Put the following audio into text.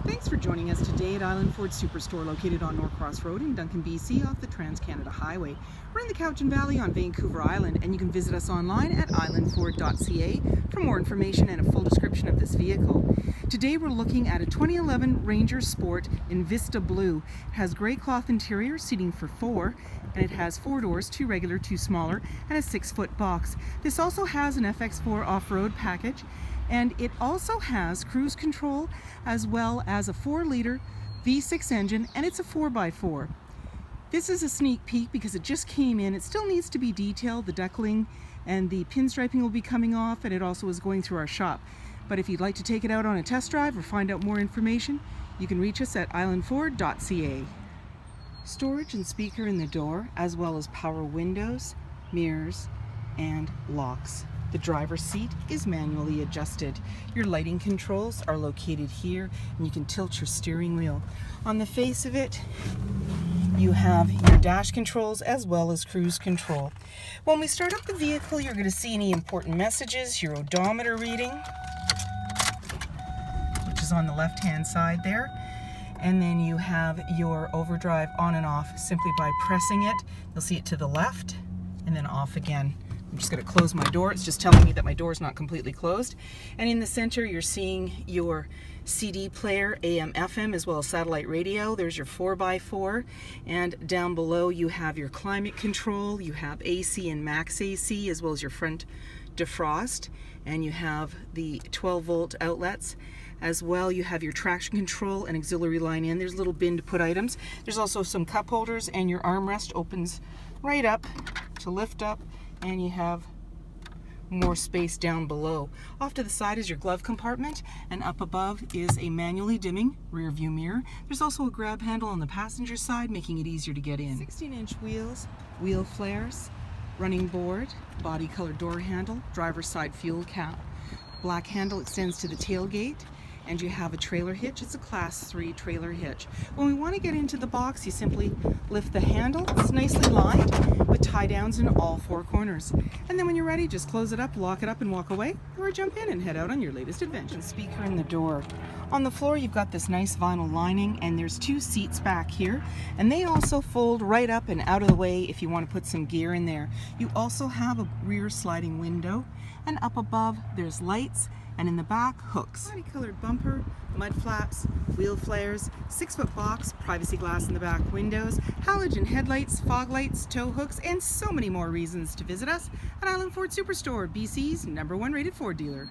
Thanks for joining us today at Island Ford Superstore, located on Norcross Road in Duncan, BC, off the Trans-Canada Highway. We're in the Cowichan Valley on Vancouver Island, and you can visit us online at islandford.ca for more information and a full description of this vehicle. Today we're looking at a 2011 Ranger Sport in Vista Blue. It has gray cloth interior, seating for 4, and it has 4 doors, 2 regular, 2 smaller, and a 6-foot box. This also has an FX4 off-road package, and it also has cruise control as well as a 4-liter V6 engine, and it's a 4x4. This is a sneak peek because it just came in. It still needs to be detailed. The deckling and the pinstriping will be coming off, and it also is going through our shop. But if you'd like to take it out on a test drive or find out more information, you can reach us at islandford.ca. Storage and speaker in the door, as well as power windows, mirrors, and locks. The driver's seat is manually adjusted. Your lighting controls are located here, and you can tilt your steering wheel. On the face of it, you have your dash controls as well as cruise control. When we start up the vehicle, you're going to see any important messages, your odometer reading, which is on the left-hand side there. And then you have your overdrive on and off simply by pressing it. You'll see it to the left and then off again. I'm just going to close my door. It's just telling me that my door is not completely closed. And in the center, you're seeing your CD player, AM, FM, as well as satellite radio. There's your 4x4. And down below, you have your climate control. You have AC and max AC, as well as your front defrost. And you have the 12-volt outlets. As well, you have your traction control and auxiliary line in. There's a little bin to put items. There's also some cup holders, and your armrest opens right up to lift up, and you have more space down below. Off to the side is your glove compartment, and up above is a manually dimming rear view mirror. There's also a grab handle on the passenger side, making it easier to get in. 16-inch wheels, wheel flares, running board, body color door handle, driver's side fuel cap. Black handle extends to the tailgate, and you have a trailer hitch. It's a class 3 trailer hitch. When we want to get into the box, you simply lift the handle. It's nicely lined with tie downs in all 4 corners. And then when you're ready, just close it up, lock it up, and walk away, or jump in and head out on your latest adventure. Speaker in the door. On the floor, you've got this nice vinyl lining, and there's 2 seats back here, and they also fold right up and out of the way if you want to put some gear in there. You also have a rear sliding window, and up above there's lights, and in the back, hooks. Body colored bumper, mud flaps, wheel flares, 6-foot box, privacy glass in the back windows, halogen headlights, fog lights, tow hooks, and so many more reasons to visit us at Island Ford Superstore, BC's #1 rated Ford dealer.